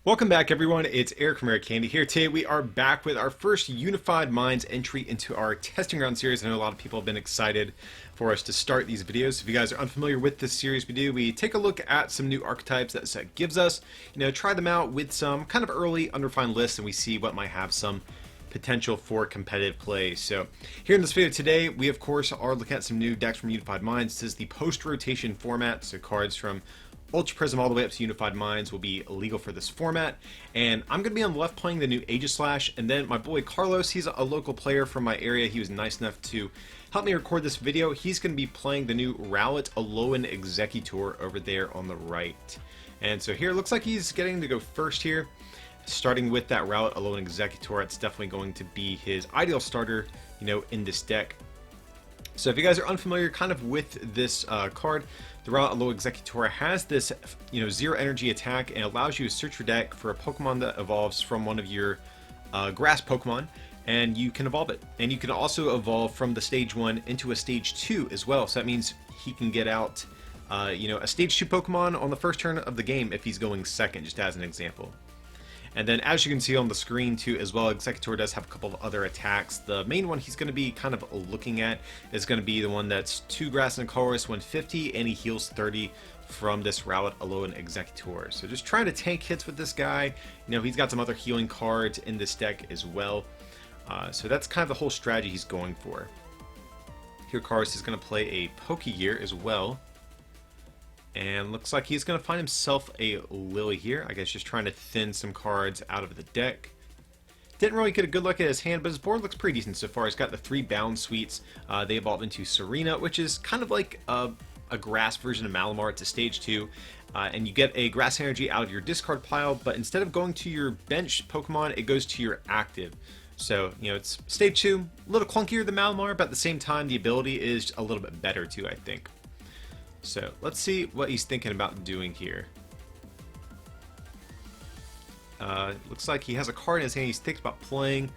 Welcome back, everyone. It's Eric from Eric Candy here. Today we are back with our first Unified Minds entry into our testing ground series. I know a lot of people have been excited for us to start these videos. If you guys are unfamiliar with this series, we take a look at some new archetypes that set gives us, try them out with some kind of early unrefined lists, and we see what might have some potential for competitive play. So here in this video today, we of course are looking at some new decks from Unified Minds. This is the post-rotation format, so cards from Ultra Prism all the way up to Unified Minds will be illegal for this format. And I'm going to be on the left playing the new Aegislash, and then my boy Carlos, he's a local player from my area. He was nice enough to help me record this video. He's going to be playing the new Rowlet Alolan Exeggutor over there on the right. And so here it looks like he's getting to go first here. Starting with that Rowlet Alolan Exeggutor, it's definitely going to be his ideal starter, in this deck. So if you guys are unfamiliar kind of with this card, the Rowlet Alolan Exeggutor has this, 0 energy attack and allows you to search your deck for a Pokemon that evolves from one of your grass Pokemon, and you can evolve it. And you can also evolve from the stage 1 into a stage 2 as well. So that means he can get out, a stage 2 Pokemon on the first turn of the game if he's going second, just as an example. And then as you can see on the screen too as well, Exeggutor does have a couple of other attacks. The main one he's going to be kind of looking at is going to be the one that's 2 grass and colorless, 150, and he heals 30 from this Rowlet Alolan Exeggutor. So just trying to tank hits with this guy. He's got some other healing cards in this deck as well. So that's kind of the whole strategy he's going for. Here Carlos is going to play a Pokegear as well. And looks like he's going to find himself a Lily here. I guess just trying to thin some cards out of the deck. Didn't really get a good look at his hand, but his board looks pretty decent so far. He's got the 3 Bound Suites. They evolve into Serena, which is kind of like a grass version of Malamar. It's a stage 2. And you get a grass energy out of your discard pile, but instead of going to your bench Pokemon, it goes to your active. So, it's stage 2, a little clunkier than Malamar, but at the same time, the ability is a little bit better too, I think. So let's see what he's thinking about doing here. Looks like he has a card in his hand he's thinking about playing.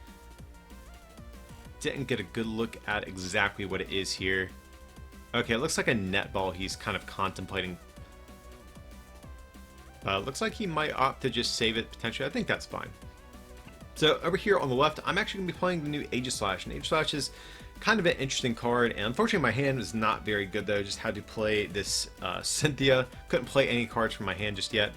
Didn't get a good look at exactly what it is here. Okay, it looks like a netball he's kind of contemplating. Looks like he might opt to just save it potentially. I think that's fine. So over here on the left, I'm actually going to be playing the new Aegislash. And Aegislash is kind of an interesting card, and unfortunately my hand was not very good though. Just had to play this Cynthia. Couldn't play any cards from my hand just yet.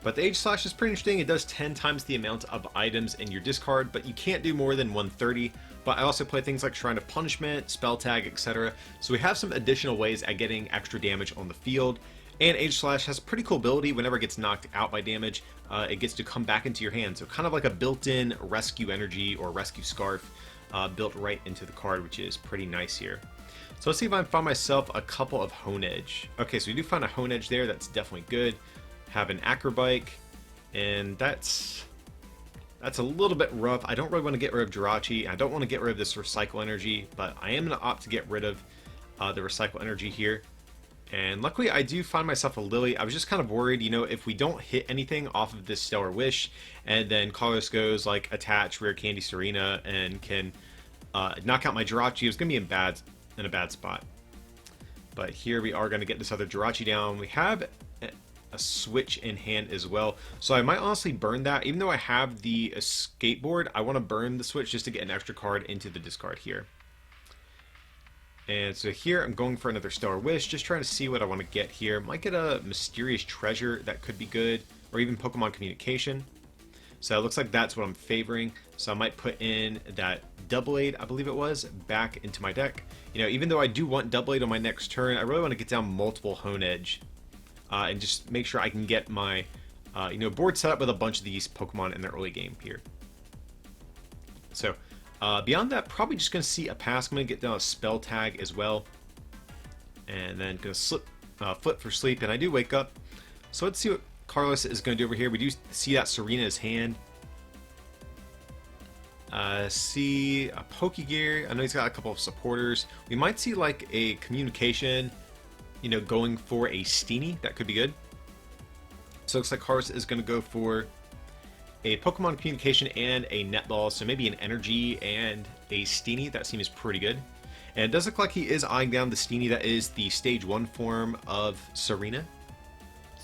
But the Aegislash is pretty interesting. It does 10 times the amount of items in your discard, but you can't do more than 130. But I also play things like Shrine of Punishment, Spell Tag, etc. So we have some additional ways at getting extra damage on the field. And Aegislash has a pretty cool ability. Whenever it gets knocked out by damage, it gets to come back into your hand. So kind of like a built-in Rescue Energy or Rescue Scarf built right into the card, which is pretty nice here. So let's see if I can find myself a couple of Honedge. Okay, so we do find a Honedge there. That's definitely good. Have an Acrobike, and that's a little bit rough. I don't really want to get rid of Jirachi. I don't want to get rid of this Recycle Energy, but I am going to opt to get rid of the Recycle Energy here. And luckily I do find myself a Lily. I was just kind of worried, if we don't hit anything off of this Stellar Wish, and then Carlos goes like attach Rare Candy Serena and can knock out my Jirachi, it was going to be in a bad spot. But here we are going to get this other Jirachi down. We have a switch in hand as well. So I might honestly burn that. Even though I have the skateboard, I want to burn the switch just to get an extra card into the discard here. And so here I'm going for another Stellar Wish, just trying to see what I want to get here. Might get a Mysterious Treasure, that could be good, or even Pokemon Communication. So it looks like that's what I'm favoring. So I might put in that Double Aid, I believe it was, back into my deck. Even though I do want Double Aid on my next turn, I really want to get down multiple Honedge and just make sure I can get my board set up with a bunch of these Pokemon in the early game here. So beyond that, probably just going to see a pass. I'm going to get down a Spell Tag as well. And then going to flip for sleep. And I do wake up. So let's see what Carlos is going to do over here. We do see that Serena in his hand. See a Pokegear. I know he's got a couple of supporters. We might see like a Communication, going for a Steenie. That could be good. So it looks like Carlos is going to go for a Pokemon Communication and a Netball, so maybe an Energy and a Steenie. That seems pretty good. And it does look like he is eyeing down the Steenie that is the stage 1 form of Serena.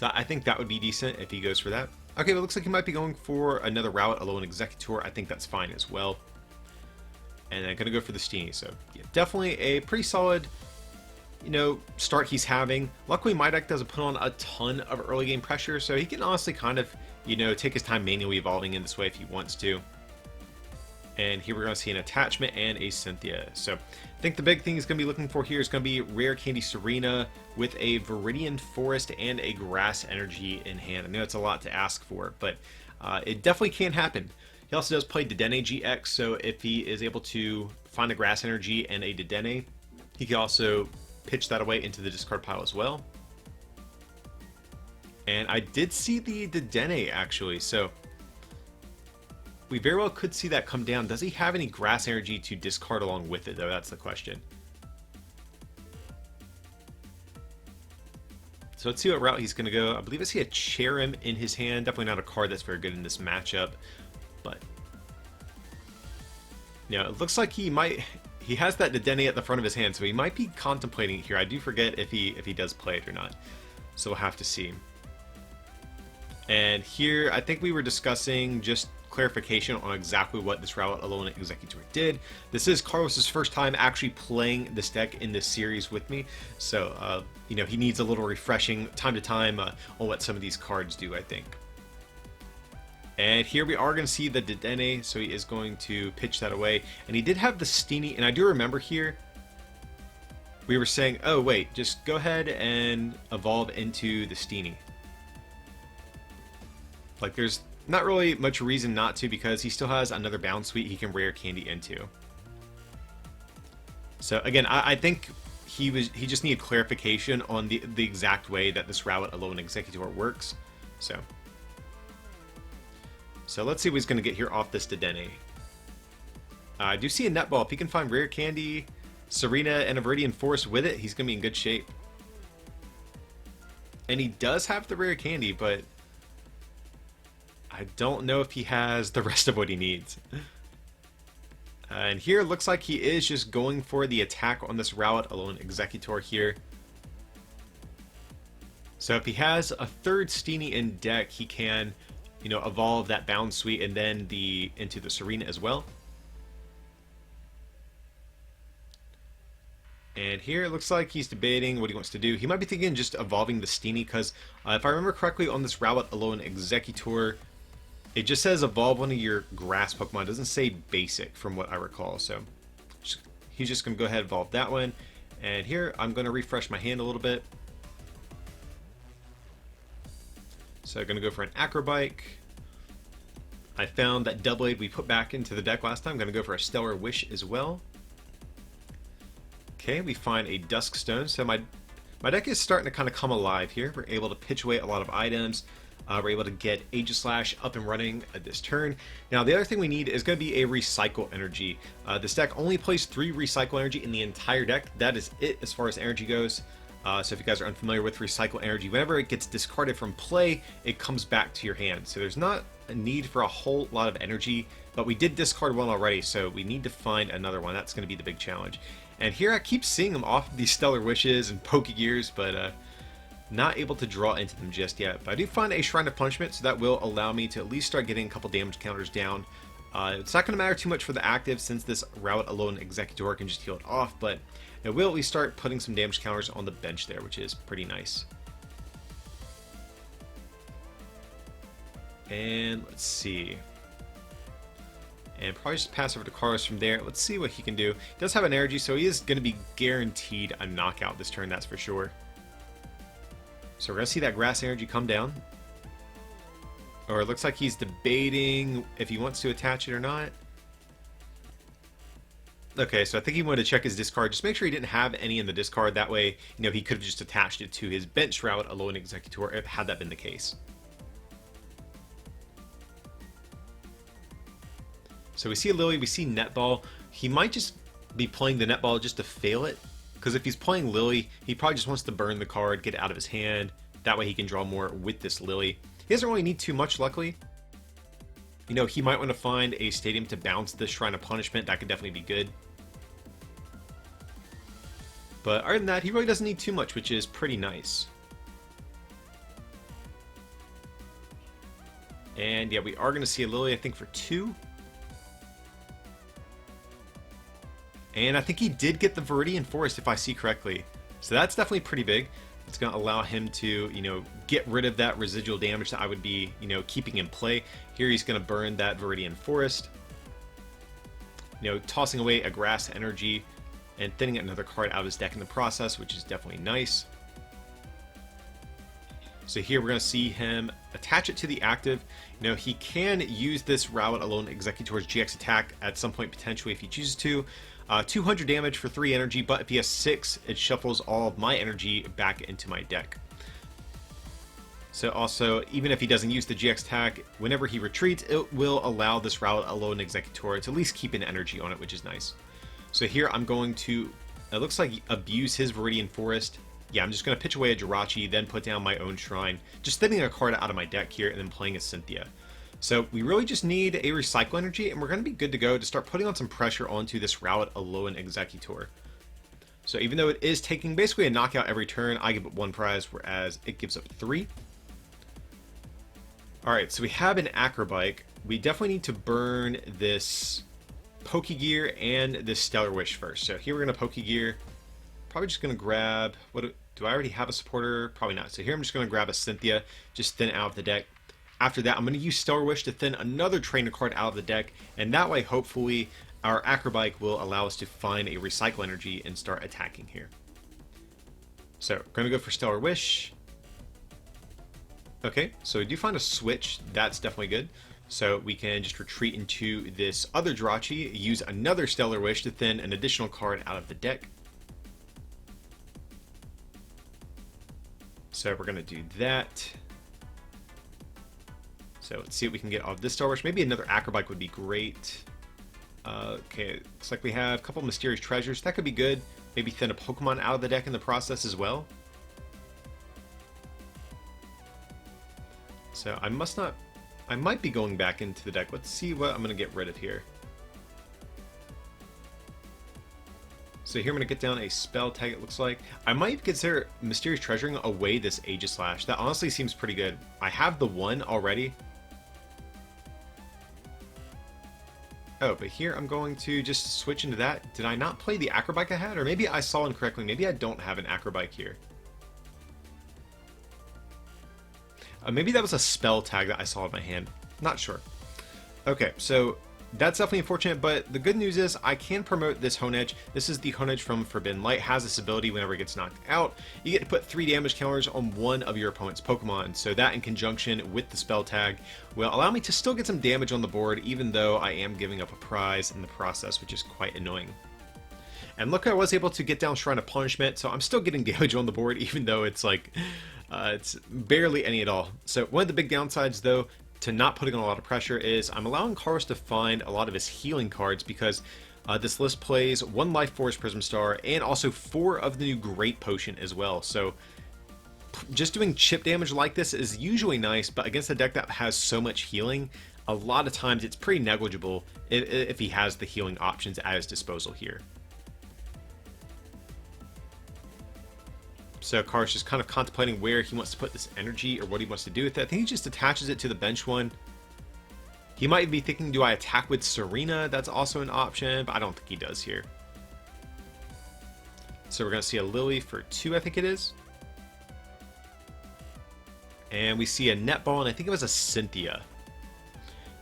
So I think that would be decent if he goes for that. Okay, but it looks like he might be going for another Rowlet Alolan Exeggutor. I think that's fine as well. And I'm going to go for the Steenie. So, yeah, definitely a pretty solid, start he's having. Luckily, my deck doesn't put on a ton of early game pressure, so he can honestly kind of, take his time manually evolving in this way if he wants to. And here we're going to see an attachment and a Cynthia. So I think the big thing he's going to be looking for here is going to be Rare Candy Serena with a Viridian Forest and a Grass Energy in hand. I know it's a lot to ask for, but it definitely can happen. He also does play Dedenne GX, so if he is able to find a Grass Energy and a Dedenne, he can also pitch that away into the discard pile as well. And I did see the Dedenne actually, so we very well could see that come down. Does he have any Grass Energy to discard along with it, though? That's the question. So let's see what route he's going to go. I believe I see a Cherrim in his hand. Definitely not a card that's very good in this matchup. But, it looks like he has that Dedenne at the front of his hand, so he might be contemplating it here. I do forget if he does play it or not. So we'll have to see. And here, I think we were discussing just clarification on exactly what this Rowlet Alolan Exeggutor did. This is Carlos's first time actually playing this deck in this series with me, so he needs a little refreshing time to time on what some of these cards do, I think. And here we are going to see the Dedenne, so he is going to pitch that away. And he did have the Steenie, and I do remember here we were saying, oh wait, just go ahead and evolve into the Steenie. Like, there's not really much reason not to, because he still has another Bound Suite he can Rare Candy into. So again, I think he just needed clarification on the exact way that this Rowlet Alolan Exeggutor works. So let's see what he's going to get here off this Dedenne. I do see a Netball. If he can find Rare Candy, Serena, and a Viridian Forest with it, he's going to be in good shape. And he does have the Rare Candy, but I don't know if he has the rest of what he needs. And here it looks like he is just going for the attack on this Rowlet Alolan Exeggutor here. So if he has a third Steenie in deck, he can, evolve that Bound Suite and then into the Serena as well. And here it looks like he's debating what he wants to do. He might be thinking just evolving the Steenie, because if I remember correctly on this Rowlet Alolan Exeggutor, it just says evolve one of your grass Pokemon. It doesn't say basic from what I recall. So he's just going to go ahead and evolve that one. And here I'm going to refresh my hand a little bit. So I'm going to go for an Acrobike. I found that Doublade we put back into the deck last time. I'm going to go for a Stellar Wish as well. Okay, we find a Dusk Stone. So my deck is starting to kind of come alive here. We're able to pitch away a lot of items. We're able to get Aegislash up and running this turn. Now, the other thing we need is going to be a Recycle Energy. This deck only plays 3 Recycle Energy in the entire deck. That is it as far as energy goes. So if you guys are unfamiliar with Recycle Energy, whenever it gets discarded from play, it comes back to your hand. So there's not a need for a whole lot of energy, but we did discard one already, so we need to find another one. That's going to be the big challenge. And here I keep seeing them off these Stellar Wishes and Pokegears, but not able to draw into them just yet. But I do find a Shrine of Punishment, so that will allow me to at least start getting a couple damage counters down. It's not going to matter too much for the active, since this Rowlet Alolan Exeggutor can just heal it off, but it will at least start putting some damage counters on the bench there, which is pretty nice. And let's see. And probably just pass over to Carlos from there. Let's see what he can do. He does have an energy, so he is going to be guaranteed a knockout this turn, that's for sure. So we're going to see that Grass Energy come down. Or it looks like he's debating if he wants to attach it or not. Okay, so I think he wanted to check his discard. Just make sure he didn't have any in the discard. That way, he could have just attached it to his bench Rowlet Alolan Exeggutor if had that been the case. So we see Lily, we see Netball. He might just be playing the Netball just to fail it. Because if he's playing Lily, he probably just wants to burn the card, get it out of his hand. That way he can draw more with this Lily. He doesn't really need too much, luckily. He might want to find a stadium to bounce this Shrine of Punishment. That could definitely be good. But other than that, he really doesn't need too much, which is pretty nice. And yeah, we are going to see a Lily, I think, for 2. And I think he did get the Viridian Forest, if I see correctly. So that's definitely pretty big. It's going to allow him to, you know, get rid of that residual damage that I would be, you know, keeping in play. Here he's going to burn that Viridian Forest. You know, tossing away a Grass Energy and thinning another card out of his deck in the process, which is definitely nice. So here we're going to see him attach it to the active. You know, he can use this Rowlet Alolan Exeggutor GX attack at some point potentially if he chooses to. 200 damage for 3 energy, but if he has 6, it shuffles all of my energy back into my deck. So also, even if he doesn't use the GX attack, whenever he retreats, it will allow this Rowlet Alolan Exeggutor to at least keep an energy on it, which is nice. So here I'm going to, it looks like, abuse his Viridian Forest. Yeah, I'm just going to pitch away a Jirachi, then put down my own Shrine, just thinning a card out of my deck here, and then playing a Cynthia. So we really just need a Recycle Energy, and we're going to be good to go to start putting on some pressure onto this Rowlet Alolan Exeggutor. So even though it is taking basically a knockout every turn, I give it 1 prize, whereas it gives up 3. Alright, so we have an Acrobike. We definitely need to burn this Pokegear and this Stellar Wish first. So here we're going to Pokegear. Probably just going to grab... do I already have a supporter? Probably not. So here I'm just going to grab a Cynthia, just thin out of the deck. After that, I'm going to use Stellar Wish to thin another trainer card out of the deck, and that way, hopefully, our Acrobike will allow us to find a Recycle Energy and start attacking here. So, we're going to go for Stellar Wish. Okay, so we do find a switch. That's definitely good. So we can just retreat into this other Jirachi, use another Stellar Wish to thin an additional card out of the deck. So we're going to do that. So let's see what we can get off this Stellar Wish. Maybe another Acrobike would be great. Okay, looks like we have a couple Mysterious Treasures. That could be good. Maybe thin a Pokemon out of the deck in the process as well. So I might be going back into the deck. Let's see what I'm going to get rid of here. So here I'm going to get down a spell tag, it looks like. I might consider Mysterious Treasuring away this Aegislash. That honestly seems pretty good. I have the 1 already. Oh, but here I'm going to just switch into that. Did I not play the Acrobike I had? Or maybe I saw incorrectly. Maybe I don't have an Acrobike here. Maybe that was a spell tag that I saw in my hand. Not sure. Okay, so that's definitely unfortunate, but the good news is I can promote this Honedge. This is the Honedge from Forbidden Light. Has this ability whenever it gets knocked out. You get to put 3 damage counters on one of your opponent's Pokemon. So that in conjunction with the spell tag will allow me to still get some damage on the board, even though I am giving up a prize in the process, which is quite annoying. And look, I was able to get down Shrine of Punishment, so I'm still getting damage on the board, even though it's like, it's barely any at all. So one of the big downsides, though, to not putting on a lot of pressure is I'm allowing Carlos to find a lot of his healing cards because this list plays 1 Life Force Prism Star and also 4 of the new Great Potion as well. So just doing chip damage like this is usually nice, but against a deck that has so much healing, a lot of times it's pretty negligible if he has the healing options at his disposal here. So Car's just kind of contemplating where he wants to put this energy or what he wants to do with it. I think he just attaches it to the bench one. He might be thinking, do I attack with Serena? That's also an option, but I don't think he does here. So we're going to see a Lily for 2, I think it is. And we see a Netball, and I think it was a Cynthia.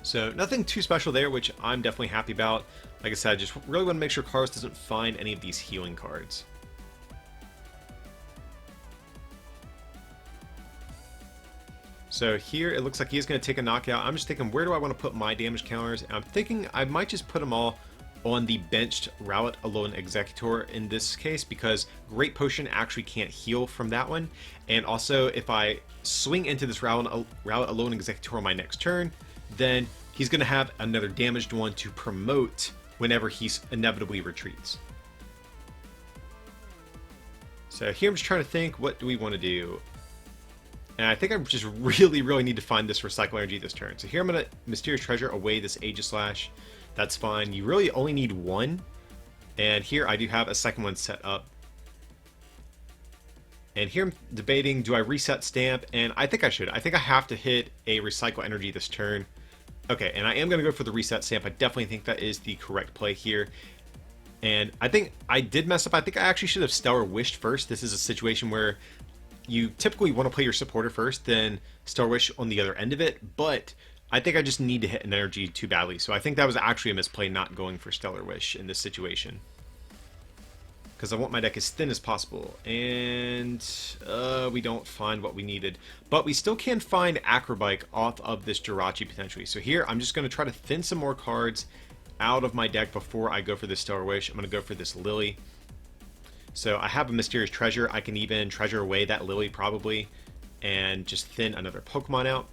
So nothing too special there, which I'm definitely happy about. Like I said, I just really want to make sure Carlos doesn't find any of these healing cards. So here it looks like he's going to take a knockout. I'm just thinking, where do I want to put my damage counters? And I'm thinking I might just put them all on the benched Rowlet Alolan Exeggutor in this case, because Great Potion actually can't heal from that one. And also, if I swing into this Rowlet Alolan Exeggutor on my next turn, then he's going to have another damaged one to promote whenever he inevitably retreats. So here I'm just trying to think, what do we want to do? And I think I just really need to find this Recycle Energy this turn. So here I'm going to Mysterious Treasure away this Aegislash. That's fine. You really only need 1. And here I do have a second one set up. And here I'm debating, do I reset Stamp? And I think I should. I think I have to hit a Recycle Energy this turn. Okay, and I am going to go for the Reset Stamp. I definitely think that is the correct play here. And I think I did mess up. I think I actually should have Stellar Wished first. This is a situation where you typically want to play your supporter first, then Stellar Wish on the other end of it. But I think I just need to hit an energy too badly. So I think that was actually a misplay not going for Stellar Wish in this situation. Because I want my deck as thin as possible. And we don't find what we needed. But we still can find Acrobike off of this Jirachi potentially. So here, I'm just going to try to thin some more cards out of my deck before I go for this Stellar Wish. I'm going to go for this Lily. So I have a Mysterious Treasure. I can even treasure away that Lily probably. And just thin another Pokemon out.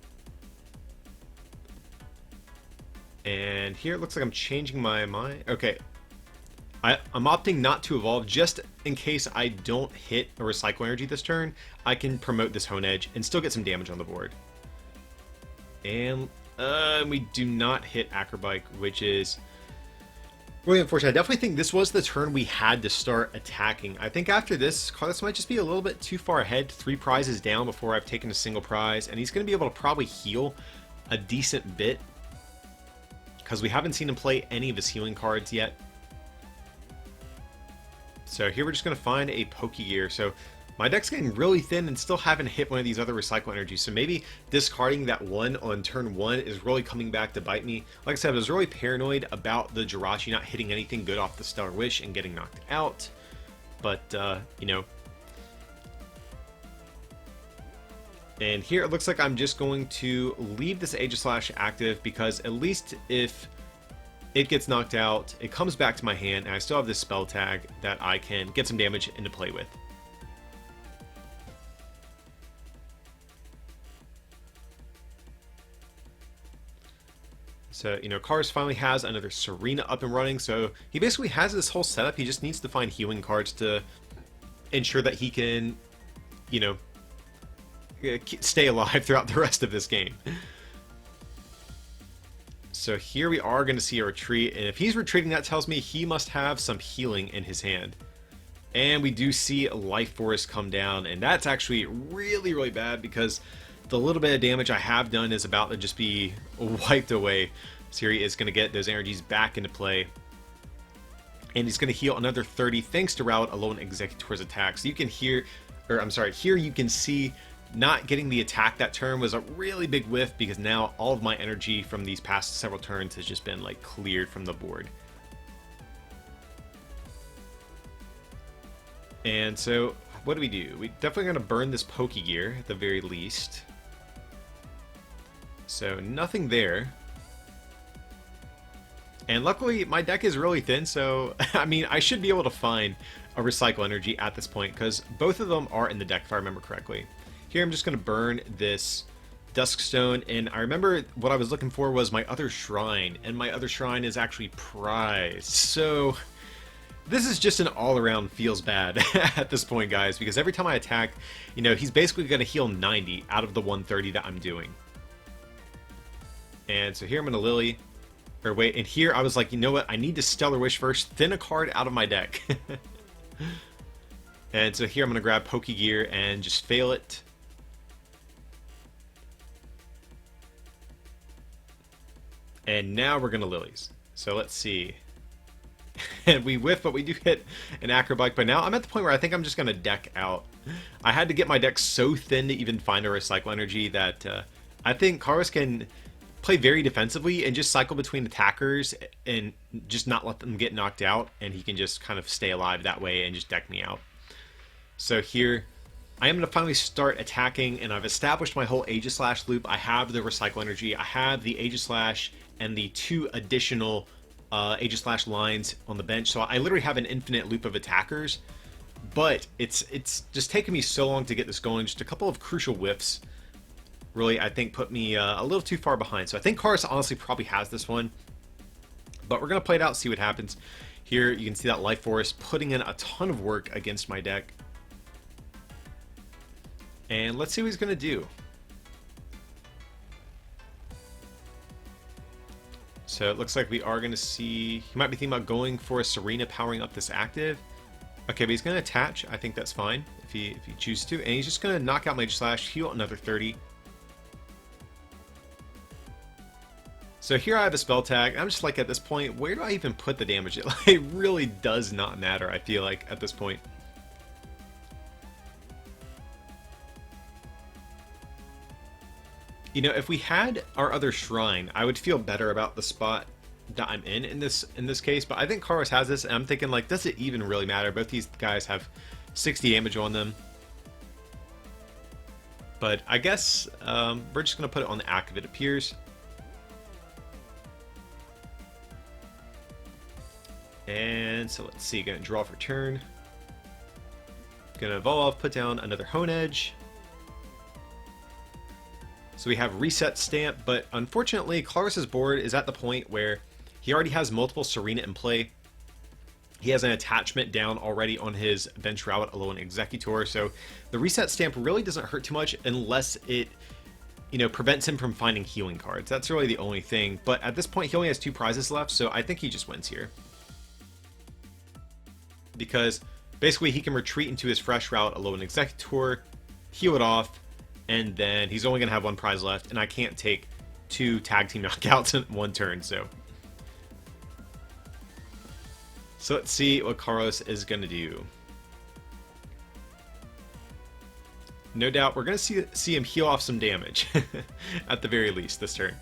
And here it looks like I'm changing my mind. Okay. I'm opting not to evolve just in case I don't hit a Recycle Energy this turn. I can promote this Hone Edge and still get some damage on the board. And we do not hit Acrobike, which is really unfortunate. I definitely think this was the turn we had to start attacking. I think after this, Carlos might just be a little bit too far ahead. 3 prizes down before I've taken a single prize. And he's going to be able to probably heal a decent bit, because we haven't seen him play any of his healing cards yet. So here we're just going to find a Pokegear. So my deck's getting really thin and still haven't hit one of these other Recycle Energies. So maybe discarding that one on turn 1 is really coming back to bite me. Like I said, I was really paranoid about the Jirachi not hitting anything good off the Stellar Wish and getting knocked out. But, you know. And here it looks like I'm just going to leave this Aegislash active, because at least if it gets knocked out, it comes back to my hand, and I still have this spell tag that I can get some damage into play with. So, you know, Cars finally has another Serena up and running, so he basically has this whole setup. He just needs to find healing cards to ensure that he can, you know, stay alive throughout the rest of this game. So here we are going to see a retreat, and if he's retreating, that tells me he must have some healing in his hand. And we do see Life Force come down, and that's actually really, really bad, because the little bit of damage I have done is about to just be wiped away. Siri is going to get those energies back into play, and he's going to heal another 30 thanks to Rowlet Alolan Exeggutor's attack. So you can hear, or I'm sorry, here you can see not getting the attack that turn was a really big whiff, because now all of my energy from these past several turns has just been like cleared from the board. And so what do? We definitely going to burn this Pokegear at the very least. So nothing there. And luckily my deck is really thin, so I mean I should be able to find a Recycle Energy at this point, because both of them are in the deck if I remember correctly. Here I'm just going to burn this Duskstone, and I remember what I was looking for was my other shrine, and my other shrine is actually prized. So this is just an all-around feels bad at this point, guys, because every time I attack, you know, he's basically going to heal 90 out of the 130 that I'm doing. And so here I'm going to Lily, or wait, and here I was like, you know what, I need to Stellar Wish first, thin a card out of my deck. And so here I'm going to grab Pokegear and just fail it. And now we're going to Lilies. So let's see. And we whiff, but we do hit an Acrobike. But now I'm at the point where I think I'm just going to deck out. I had to get my deck so thin to even find a Recycle Energy that I think Carlos can play very defensively and just cycle between attackers and just not let them get knocked out. And he can just kind of stay alive that way and just deck me out. So here, I am going to finally start attacking, and I've established my whole Aegislash loop. I have the Recycle Energy, I have the Aegislash, and the 2 additional Aegislash lines on the bench. So I literally have an infinite loop of attackers, but it's just taken me so long to get this going. Just a couple of crucial whiffs really, I think, put me a little too far behind. So I think Carlos honestly probably has this one, but we're going to play it out, see what happens. Here you can see that Life Force putting in a ton of work against my deck. And let's see what he's going to do. So it looks like we are going to see, he might be thinking about going for a Serena powering up this active. Okay, but he's going to attach. I think that's fine if he chooses to. And he's just going to knock out my Aegislash, heal another 30. So here I have a spell tag. I'm just like, at this point, where do I even put the damage? It really does not matter, I feel like, at this point. You know, if we had our other shrine, I would feel better about the spot that I'm in this case, but I think Carlos has this, and I'm thinking, like, does it even really matter? Both these guys have 60 damage on them. But I guess we're just going to put it on the active, it appears. And so let's see, going to draw for turn. Going to evolve, put down another Hone Edge. So we have Reset Stamp, but unfortunately, Clarus's board is at the point where he already has multiple Serena in play. He has an attachment down already on his bench Rowlet Alolan Exeggutor, so the Reset Stamp really doesn't hurt too much unless it, you know, prevents him from finding healing cards. That's really the only thing, but at this point, he only has 2 prizes left, so I think he just wins here. Because basically, he can retreat into his fresh Rowlet Alolan Exeggutor, heal it off, and then he's only going to have 1 prize left, and I can't take 2 tag team knockouts in 1 turn, so. So let's see what Carlos is going to do. No doubt, we're going to see him heal off some damage, at the very least, this turn.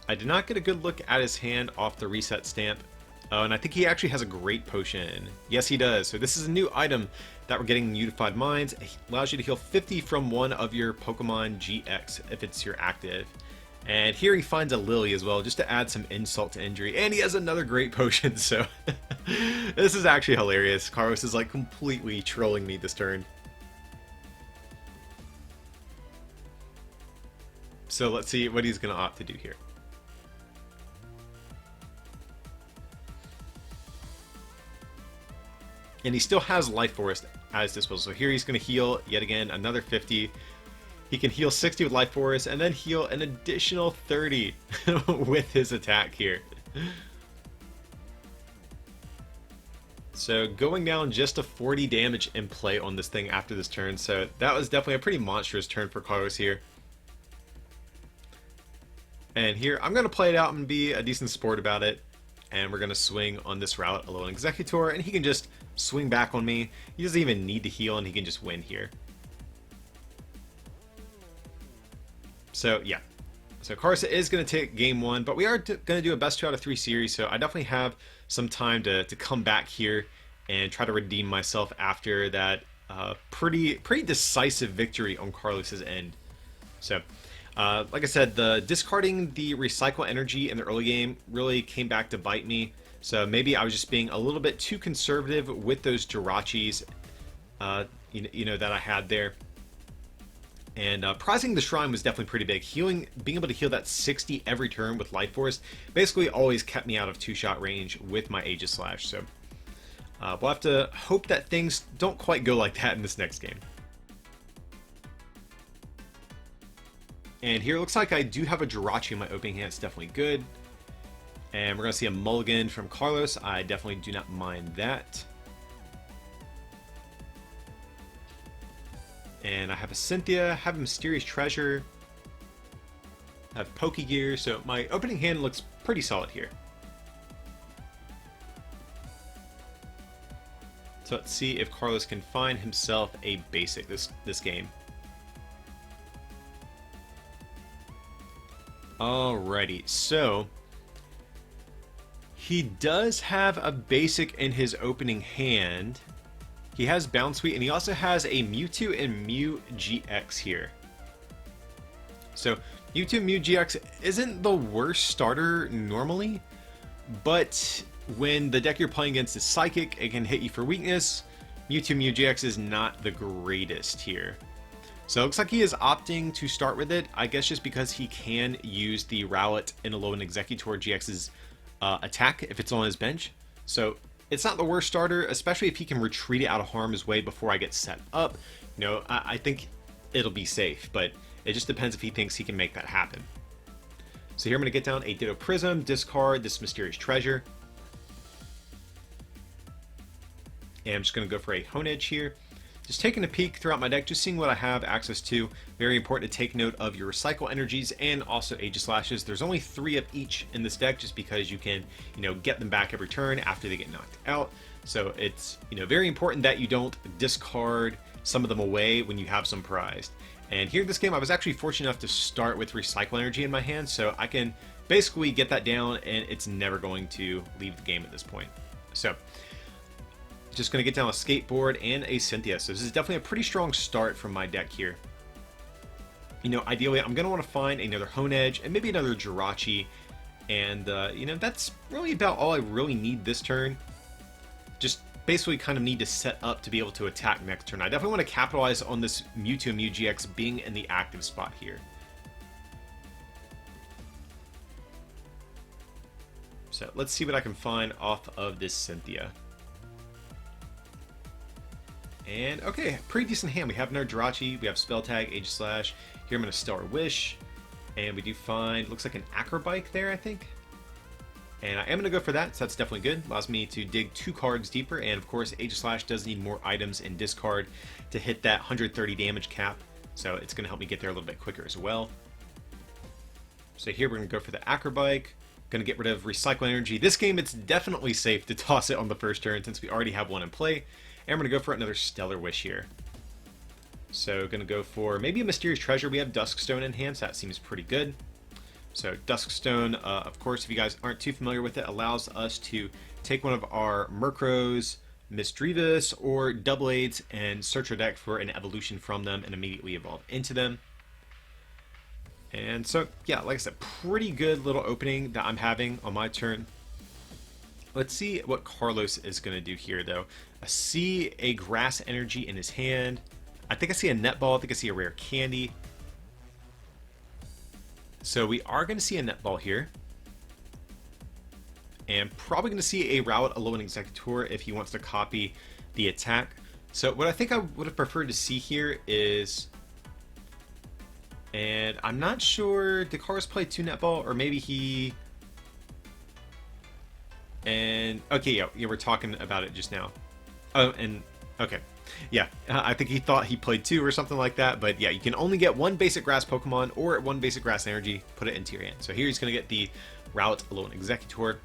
I did not get a good look at his hand off the Reset Stamp. Oh, and I think he actually has a great potion. Yes, he does. So this is a new item that we're getting in Unified Minds. It allows you to heal 50 from one of your Pokemon GX if it's your active. And here he finds a Lily as well, just to add some insult to injury. And he has another great potion, so this is actually hilarious. Carlos is like completely trolling me this turn. So let's see what he's going to opt to do here. And he still has Life Force at his disposal. So here he's going to heal yet again another 50. He can heal 60 with Life Force and then heal an additional 30 with his attack here. So going down just a 40 damage in play on this thing after this turn. So that was definitely a pretty monstrous turn for Carlos here. And here I'm going to play it out and be a decent sport about it. And we're going to swing on this Rowlet Alolan Exeggutor, and he can just swing back on me. He doesn't even need to heal, and he can just win here. So, yeah. So, Carlos is going to take game 1, but we are going to do a best 2 out of 3 series, so I definitely have some time to come back here and try to redeem myself after that pretty decisive victory on Carlos's end. So, like I said, the discarding the recycle energy in the early game really came back to bite me. So maybe I was just being a little bit too conservative with those Jirachis, you know, that I had there. And prizing the shrine was definitely pretty big. Being able to heal that 60 every turn with Life Force basically always kept me out of 2-shot range with my Aegislash. So we'll have to hope that things don't quite go like that in this next game. And here it looks like I do have a Jirachi in my opening hand. It's definitely good. And we're going to see a mulligan from Carlos. I definitely do not mind that. And I have a Cynthia, have a Mysterious Treasure, I have Pokegear, so my opening hand looks pretty solid here. So let's see if Carlos can find himself a basic this game. Alrighty, so he does have a basic in his opening hand. He has Bounce Sweet, and he also has a Mewtwo and Mew GX here. So Mewtwo Mew GX isn't the worst starter normally, but when the deck you're playing against is Psychic, it can hit you for weakness. Mewtwo Mew GX is not the greatest here. So it looks like he is opting to start with it, I guess just because he can use the Rowlet Alolan Exeggutor GX's attack if it's on his bench. So it's not the worst starter, especially if he can retreat it out of harm's way before I get set up. You know, I think it'll be safe, but it just depends if he thinks he can make that happen. So here I'm going to get down a Ditto Prism, discard this Mysterious Treasure. And I'm just going to go for a Honedge here. Just taking a peek throughout my deck, just seeing what I have access to. Very important to take note of your Recycle Energies and also Aegislashes. There's only 3 of each in this deck just because you can, get them back every turn after they get knocked out. So it's, very important that you don't discard some of them away when you have some prized. And here in this game, I was actually fortunate enough to start with Recycle Energy in my hand, so I can basically get that down and it's never going to leave the game at this point. So just going to get down a Skateboard and a Cynthia. So this is definitely a pretty strong start from my deck here. Ideally, I'm going to want to find another Honedge and maybe another Jirachi. And, that's really about all I really need this turn. Just basically kind of need to set up to be able to attack next turn. I definitely want to capitalize on this Mewtwo Mew GX being in the active spot here. So let's see what I can find off of this Cynthia. And okay, pretty decent hand. We have another Jirachi, we have Spell Tag, Aegislash. Here I'm going to Stellar Wish. And we do find, looks like an Acrobike there, I think. And I am going to go for that, so that's definitely good. Allows me to dig 2 cards deeper, and of course Aegislash does need more items in discard to hit that 130 damage cap. So it's going to help me get there a little bit quicker as well. So here we're going to go for the Acrobike. Going to get rid of Recycle Energy. This game, it's definitely safe to toss it on the first turn since we already have one in play. And I'm going to go for another Stellar Wish here. So going to go for maybe a Mysterious Treasure. We have Duskstone in hand, so that seems pretty good. So Duskstone, of course, if you guys aren't too familiar with it, allows us to take one of our Murkrows, Misdreavus, or Doublades and search our deck for an evolution from them and immediately evolve into them. And so, yeah, like I said, pretty good little opening that I'm having on my turn. Let's see what Carlos is going to do here, though. I see a Grass Energy in his hand. I think I see a Netball. I think I see a Rare Candy. So we are going to see a Netball here. And probably going to see a Rowlet Alolan Exeggutor if he wants to copy the attack. So what I think I would have preferred to see here is... And I'm not sure, did Carlos play 2 Netball? Or maybe he... And, okay, yeah, we're talking about it just now. Oh, and, okay. Yeah, I think he thought he played 2 or something like that. But yeah, you can only get 1 basic grass Pokemon or 1 basic grass energy, put it into your hand. So here he's going to get the Rowlet Alolan Exeggutor.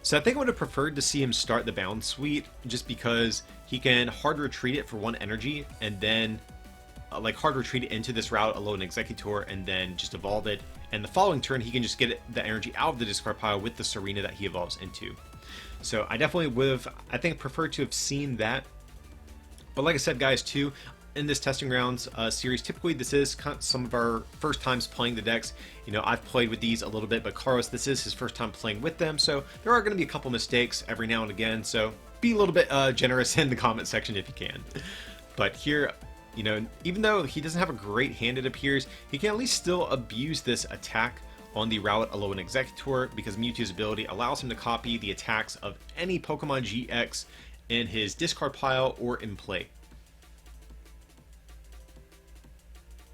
So I think I would have preferred to see him start the Bound Suite just because he can hard retreat it for 1 energy and then like hard retreat it into this Rowlet Alolan Exeggutor and then just evolve it. And the following turn he can just get the energy out of the discard pile with the Serena that he evolves into. So I definitely would have, I think, preferred to have seen that. But like I said, guys, too, in this Testing Grounds series, typically this is kind of some of our first times playing the decks. I've played with these a little bit, but Carlos, this is his first time playing with them. So there are going to be a couple mistakes every now and again. So be a little bit generous in the comment section if you can. But here, even though he doesn't have a great hand, it appears, he can at least still abuse this attack on the Rowlet Alolan Exeggutor because Mewtwo's ability allows him to copy the attacks of any Pokemon GX in his discard pile or in play.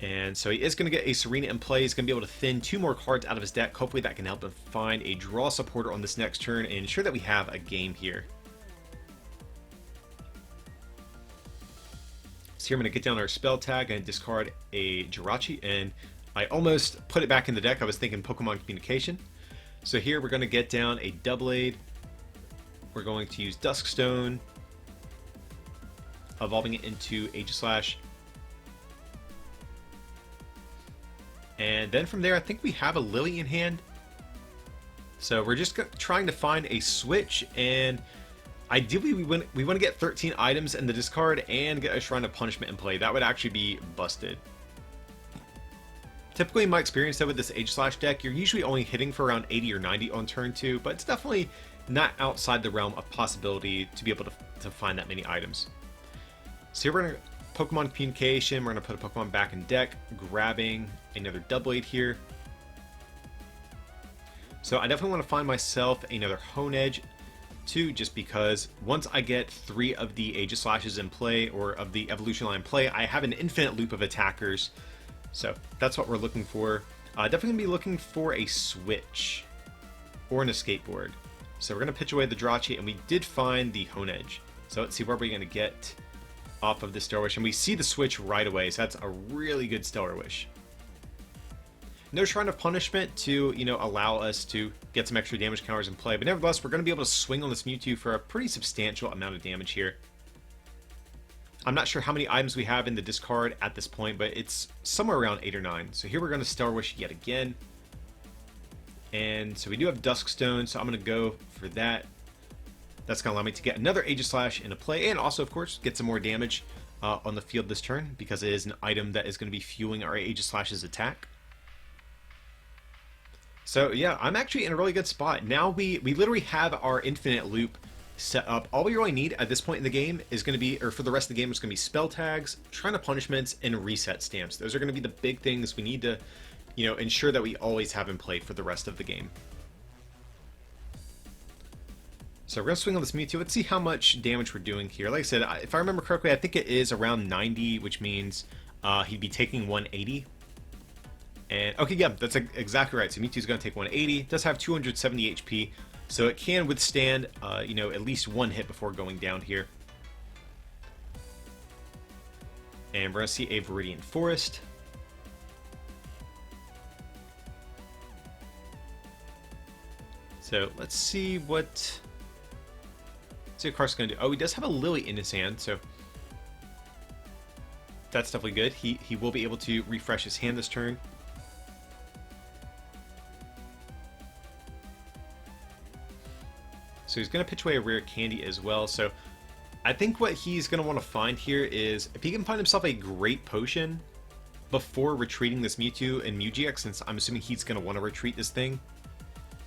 And so he is going to get a Serena in play. He's going to be able to thin 2 more cards out of his deck. Hopefully that can help him find a draw supporter on this next turn and ensure that we have a game here. So here I'm going to get down our Spell Tag and discard a Jirachi, and I almost put it back in the deck. I was thinking Pokemon Communication. So here we're going to get down a Doublade. We're going to use Duskstone, evolving it into Aegislash. And then from there, I think we have a Lily in hand. So we're just trying to find a switch, and ideally we want to get 13 items in the discard and get a Shrine of Punishment in play. That would actually be busted. Typically, in my experience though with this Aegislash deck, you're usually only hitting for around 80 or 90 on turn 2, but it's definitely not outside the realm of possibility to be able to find that many items. So here we're going to Pokemon Communication, we're going to put a Pokemon back in deck, grabbing another Doublade here. So I definitely want to find myself another Honedge too, just because once I get 3 of the Aegislashes in play, or of the evolution line in play, I have an infinite loop of attackers. So that's what we're looking for. Definitely going to be looking for a switch or an escape board. So we're going to pitch away the Drachi, and we did find the Hone Edge. So let's see what we're going to get off of the Stellar Wish. And we see the switch right away, so that's a really good Stellar Wish. No Shrine of Punishment to, allow us to get some extra damage counters in play. But nevertheless, we're going to be able to swing on this Mewtwo for a pretty substantial amount of damage here. I'm not sure how many items we have in the discard at this point, but it's somewhere around 8 or 9. So here we're going to Stellar Wish yet again. And so we do have Duskstone, so I'm going to go for that. That's going to allow me to get another Aegislash into play, and also, of course, get some more damage on the field this turn, because it is an item that is going to be fueling our Aegislash's attack. So yeah, I'm actually in a really good spot. Now we literally have our infinite loop set up. All we really need at this point in the game is going to be, or for the rest of the game, is going to be spell tags, Shrine of Punishments, and reset stamps. Those are going to be the big things we need to, ensure that we always have in play for the rest of the game. So we're going to swing on this Mewtwo. Let's see how much damage we're doing here. Like I said, if I remember correctly, I think it is around 90, which means he'd be taking 180. And okay, yeah, that's exactly right. So Mewtwo's going to take 180. It does have 270 HP, so it can withstand, at least one hit before going down here. And we're going to see a Viridian Forest. So let's see what Car's going to do. Oh, he does have a Lily in his hand, so that's definitely good. He will be able to refresh his hand this turn. So he's going to pitch away a rare candy as well. So I think what he's going to want to find here is if he can find himself a great potion before retreating this Mewtwo and Mew GX, since I'm assuming he's going to want to retreat this thing,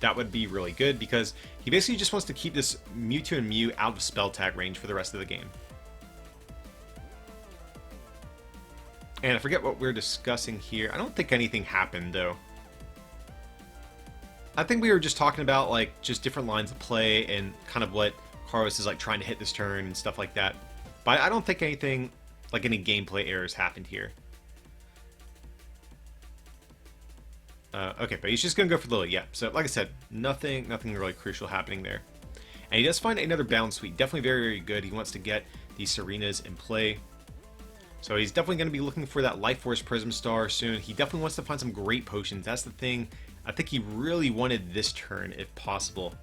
that would be really good, because he basically just wants to keep this Mewtwo and Mew out of spell tag range for the rest of the game. And I forget what we're discussing here. I don't think anything happened, though. I think we were just talking about, just different lines of play and kind of what Carlos is, trying to hit this turn and stuff like that. But I don't think anything, any gameplay errors happened here. Okay, but he's just going to go for Lily, yeah. So, like I said, nothing really crucial happening there. And he does find another Balance Suite. Definitely very, very good. He wants to get these Serenas in play. So he's definitely going to be looking for that Life Force Prism Star soon. He definitely wants to find some great potions. That's the thing. I think he really wanted this turn, if possible.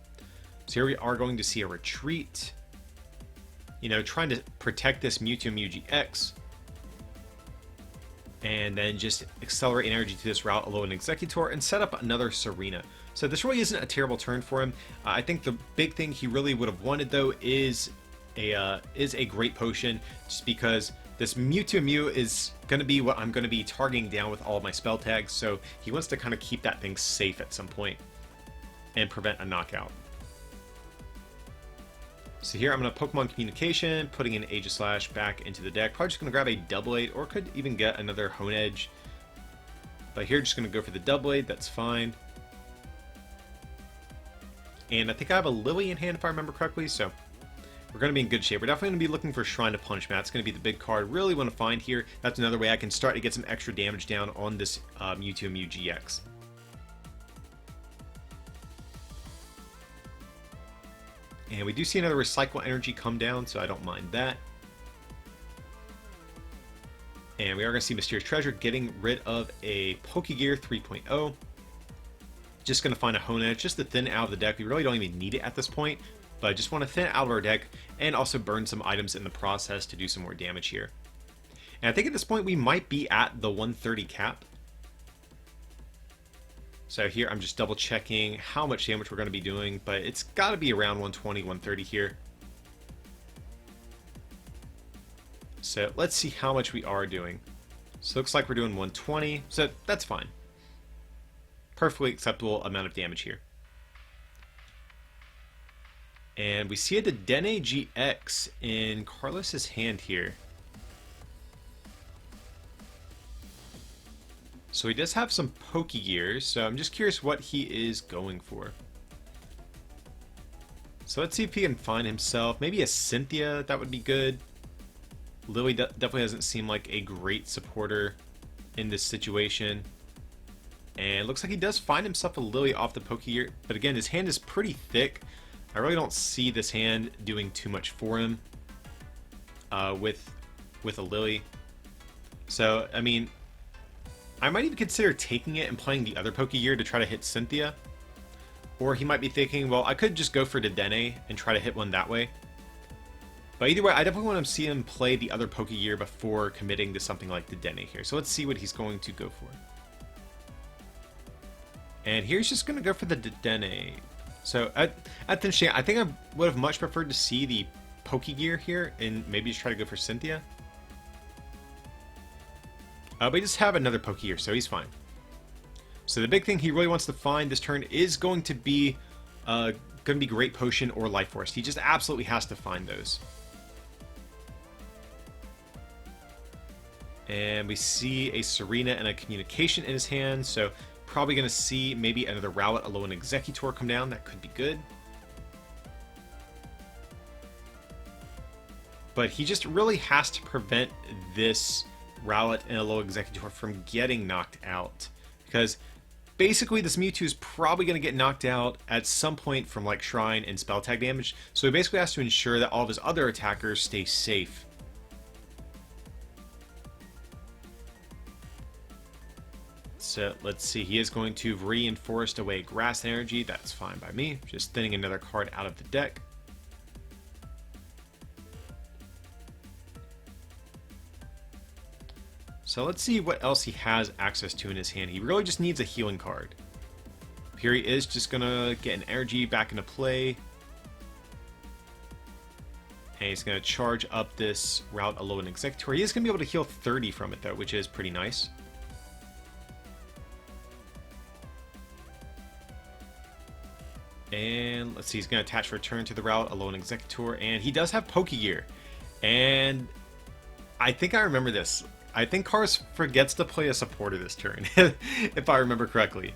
So here we are going to see a retreat. Trying to protect this Mewtwo Mew GX. And then just accelerate energy to this Rowlet Alolan Exeggutor and set up another Serena. So this really isn't a terrible turn for him. I think the big thing he really would have wanted, though, is a great potion, just because this Mewtwo Mew is going to be what I'm going to be targeting down with all of my spell tags, so he wants to kind of keep that thing safe at some point and prevent a knockout. So here I'm going to Pokemon Communication, putting in Aegislash back into the deck. Probably just going to grab a Doublade, or could even get another Hone Edge. But here, just going to go for the Doublade, that's fine. And I think I have a Lily in hand if I remember correctly, so we're going to be in good shape. We're definitely going to be looking for Shrine of Punishment. That's going to be the big card. Really want to find here. That's another way I can start to get some extra damage down on this Mewtwo Mew GX. And we do see another Recycle Energy come down, so I don't mind that. And we are going to see Mysterious Treasure getting rid of a Pokegear 3.0. Just going to find a Hone Edge just to thin out of the deck. We really don't even need it at this point, but I just want to thin it out of our deck and also burn some items in the process to do some more damage here. And I think at this point we might be at the 130 cap. So here I'm just double checking how much damage we're going to be doing, but it's got to be around 120, 130 here. So let's see how much we are doing. So it looks like we're doing 120, so that's fine. Perfectly acceptable amount of damage here. And we see a Dedenne GX in Carlos's hand here. So he does have some Pokegears, so I'm just curious what he is going for. So let's see if he can find himself. Maybe a Cynthia, that would be good. Lily definitely doesn't seem like a great supporter in this situation. And looks like he does find himself a Lily off the Pokegear. But again, his hand is pretty thick. I really don't see this hand doing too much for him with a Lily. So, I mean, I might even consider taking it and playing the other Pokegear to try to hit Cynthia. Or he might be thinking, well, I could just go for Dedenne and try to hit one that way. But either way, I definitely want to see him play the other Pokegear before committing to something like Dedenne here. So let's see what he's going to go for. And here he's just going to go for the Dedenne. So at the shame, I think I would have much preferred to see the Pokegear here and maybe just try to go for Cynthia. But he just have another Pokegear, so he's fine. So the big thing he really wants to find this turn is going to be Great Potion or Life Force. He just absolutely has to find those. And we see a Serena and a Communication in his hand, so probably going to see maybe another Rowlet Alolan Exeggutor come down. That could be good. But he just really has to prevent this Rowlet and Alolan Exeggutor from getting knocked out. Because basically this Mewtwo is probably going to get knocked out at some point from like Shrine and Spell Tag damage. So he basically has to ensure that all of his other attackers stay safe. So let's see, he is going to reinforce away Grass Energy. That's fine by me. Just thinning another card out of the deck. So let's see what else he has access to in his hand. He really just needs a healing card. Here he is just going to get an energy back into play. And he's going to charge up this Rowlet Alolan Exeggutor. He is going to be able to heal 30 from it though, which is pretty nice. And let's see, he's going to attach Return to the Rowlet Alolan Exeggutor. And he does have Pokegear. And I think I remember this. I think Cars forgets to play a supporter this turn, if I remember correctly.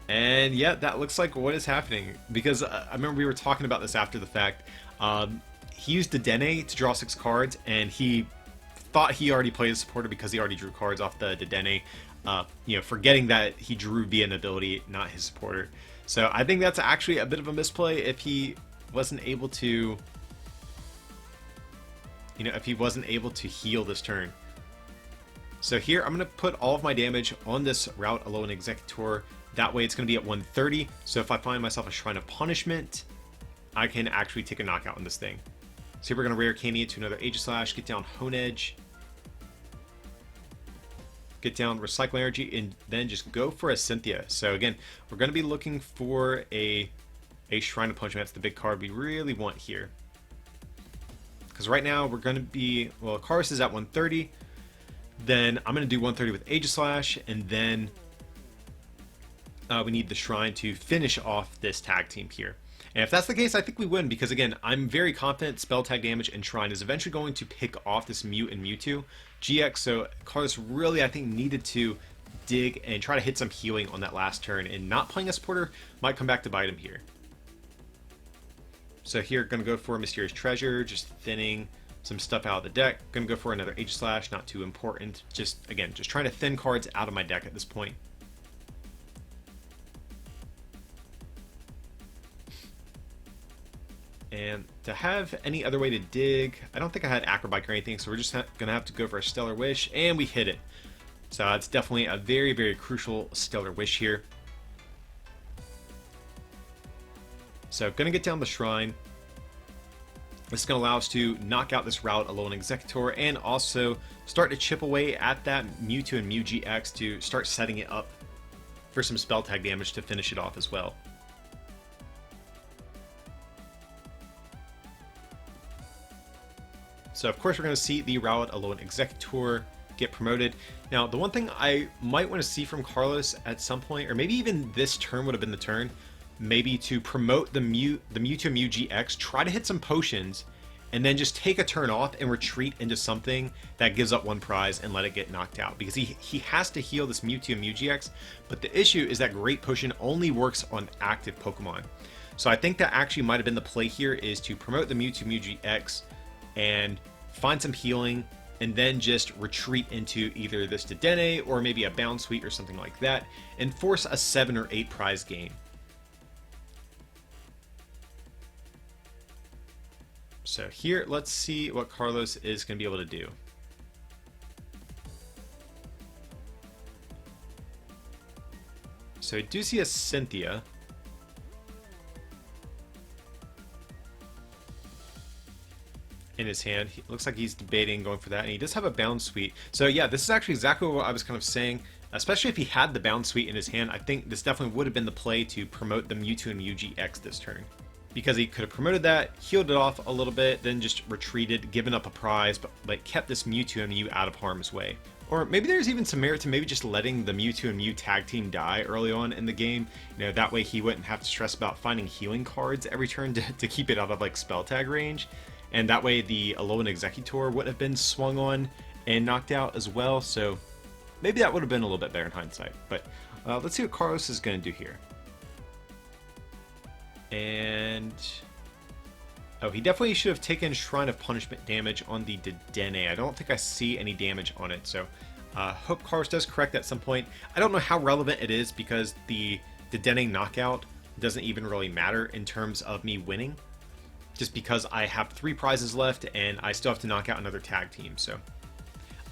And yeah, that looks like what is happening. Because I remember we were talking about this after the fact. He used Dedenne to draw 6 cards, and he thought he already played a supporter because he already drew cards off the Dedenne. Forgetting that he drew via an ability, not his supporter. So I think that's actually a bit of a misplay if he wasn't able to, heal this turn. So here I'm going to put all of my damage on this Rowlet Alolan Exeggutor. That way it's going to be at 130. So if I find myself a Shrine of Punishment, I can actually take a knockout on this thing. So we're going to rare Candy into another Aegislash, get down Hone Edge, get down Recycle Energy, and then just go for a Cynthia. So again, we're going to be looking for a Shrine of Punishment. That's the big card we really want here. Because right now we're going to be, well, Karis is at 130. Then I'm going to do 130 with Aegislash, and then we need the Shrine to finish off this tag team here. And if that's the case, I think we win, because again, I'm very confident Spell Tag damage and Shrine is eventually going to pick off this Mew and Mewtwo GX, so Carlos really, I think, needed to dig and try to hit some healing on that last turn, and not playing a supporter might come back to bite him here. So here, going to go for a Mysterious Treasure, just thinning some stuff out of the deck. Going to go for another Aegislash, not too important. Just, again, just trying to thin cards out of my deck at this point. And to have any other way to dig, I don't think I had Acrobike or anything, so we're just going to have to go for a Stellar Wish, and we hit it. So it's definitely a very, very crucial Stellar Wish here. So going to get down the Shrine. This is going to allow us to knock out this Rowlet Alolan Exeggutor, and also start to chip away at that Mewtwo and Mew GX to start setting it up for some Spell Tag damage to finish it off as well. So of course we're going to see the Rowlet Alolan Exeggutor get promoted. Now the one thing I might want to see from Carlos at some point, or maybe even this turn would have been the turn, maybe to promote the Mewtwo Mew GX, try to hit some potions, and then just take a turn off and retreat into something that gives up one prize and let it get knocked out. Because he has to heal this Mewtwo Mew GX, but the issue is that Great Potion only works on active Pokemon. So I think that actually might have been the play here, is to promote the Mewtwo Mew GX and find some healing, and then just retreat into either this Dedenne or maybe a Bound Suite or something like that, and force a 7 or 8 prize gain. So here, let's see what Carlos is going to be able to do. So I do see a Cynthia. In his hand. He looks like he's debating going for that, and he does have a Bound Suite. So yeah, this is actually exactly what I was kind of saying. Especially if he had the Bound Suite in his hand, I think this definitely would have been the play to promote the Mewtwo and Mew GX this turn. Because he could have promoted that, healed it off a little bit, then just retreated, given up a prize, but kept this Mewtwo and Mew out of harm's way. Or maybe there's even some merit to maybe just letting the Mewtwo and Mew tag team die early on in the game. You know, that way he wouldn't have to stress about finding healing cards every turn to keep it out of like spell tag range. And that way the Alolan Exeggutor would have been swung on and knocked out as well. So maybe that would have been a little bit better in hindsight. But let's see what Carlos is going to do here. And oh, he definitely should have taken Shrine of Punishment damage on the Dedenne. I don't think I see any damage on it, so hope Carlos does correct at some point. I don't know how relevant it is because the Dedenne knockout doesn't even really matter in terms of me winning, just because I have 3 prizes left and I still have to knock out another tag team. So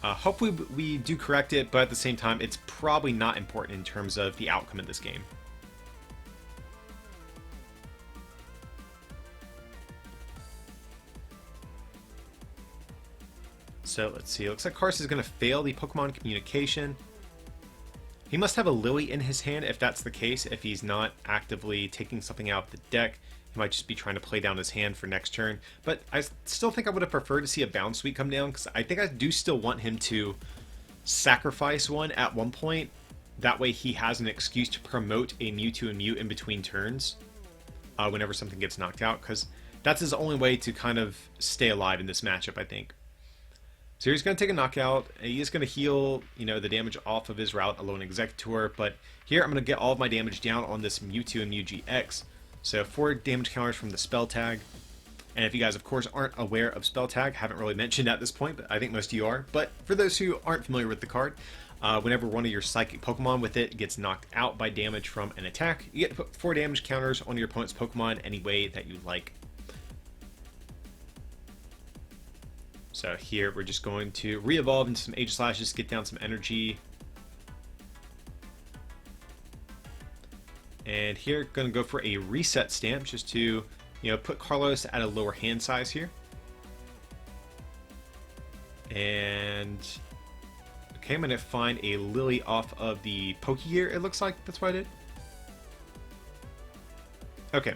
hopefully we do correct it, but at the same time, it's probably not important in terms of the outcome of this game. So let's see, it looks like Carlos is going to fail the Pokemon Communication. He must have a Lily in his hand if that's the case. If he's not actively taking something out of the deck, he might just be trying to play down his hand for next turn. But I still think I would have preferred to see a Bound Suite come down, because I think I do still want him to sacrifice one at one point. That way he has an excuse to promote a Mewtwo and Mew in between turns whenever something gets knocked out, because that's his only way to kind of stay alive in this matchup, I think. So he's going to take a knockout. He is going to heal, you know, the damage off of his Rowlet Alolan Exeggutor, but here I'm going to get all of my damage down on this Mewtwo and Mew GX. So 4 damage counters from the spell tag. And if you guys, of course, aren't aware of spell tag, haven't really mentioned at this point, but I think most of you are. But for those who aren't familiar with the card, whenever one of your psychic Pokemon with it gets knocked out by damage from an attack, you get to put 4 damage counters on your opponent's Pokemon any way that you like. So here we're just going to re-evolve into some Aegislashes, get down some energy. And here, going to go for a reset stamp just to, you know, put Carlos at a lower hand size here. And okay, I'm going to find a Lily off of the Pokegear, it looks like. That's what I did. Okay.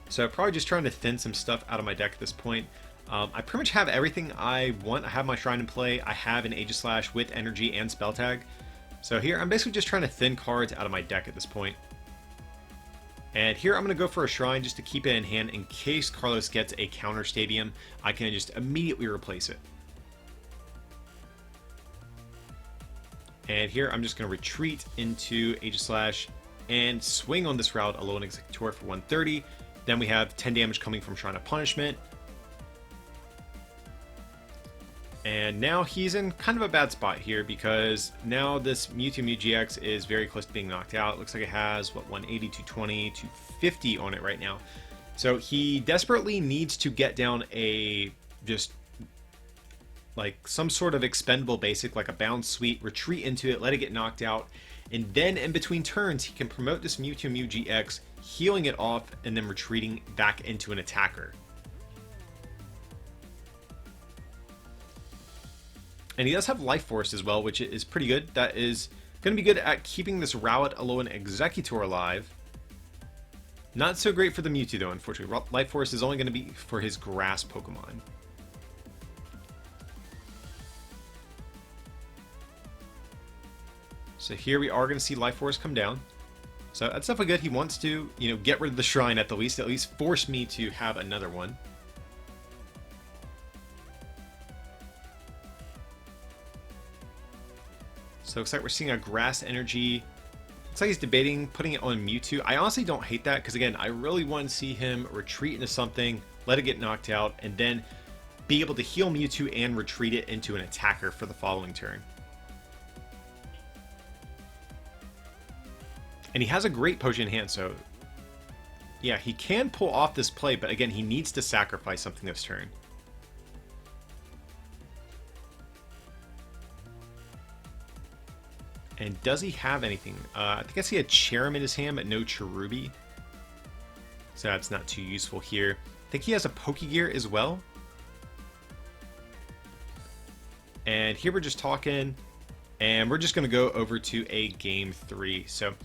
So probably just trying to thin some stuff out of my deck at this point. I pretty much have everything I want. I have my Shrine in play. I have an Aegislash with energy and spell tag. So here I'm basically just trying to thin cards out of my deck at this point. And here I'm going to go for a Shrine just to keep it in hand in case Carlos gets a counter stadium. I can just immediately replace it. And here I'm just going to retreat into Aegislash and swing on this Rowlet Alolan Exeggutor for 130. Then we have 10 damage coming from Shrine of Punishment. And now he's in kind of a bad spot here because now this Mewtwo Mew GX is very close to being knocked out. It looks like it has, what, 180, 220, 250 on it right now. So he desperately needs to get down a just like some sort of expendable basic, like a Bound Suite, retreat into it, let it get knocked out. And then in between turns, he can promote this Mewtwo Mew GX, healing it off, and then retreating back into an attacker. And he does have Life Force as well, which is pretty good. That is going to be good at keeping this Rowlet Alolan Exeggutor alive. Not so great for the Mewtwo, though, unfortunately. Life Force is only going to be for his Grass Pokemon. So here we are going to see Life Force come down. So that's definitely good. He wants to, you know, get rid of the Shrine at least force me to have another one. So it looks like we're seeing a Grass Energy. Looks like he's debating putting it on Mewtwo. I honestly don't hate that because, again, I really want to see him retreat into something, let it get knocked out, and then be able to heal Mewtwo and retreat it into an attacker for the following turn. And he has a great potion in hand, so yeah, he can pull off this play, but again, he needs to sacrifice something this turn. And does he have anything? I think I see a Cherrim in his hand, but no Cherubi. So that's not too useful here. I think he has a Pokegear as well. And here we're just talking, and we're just going to go over to a Game 3. So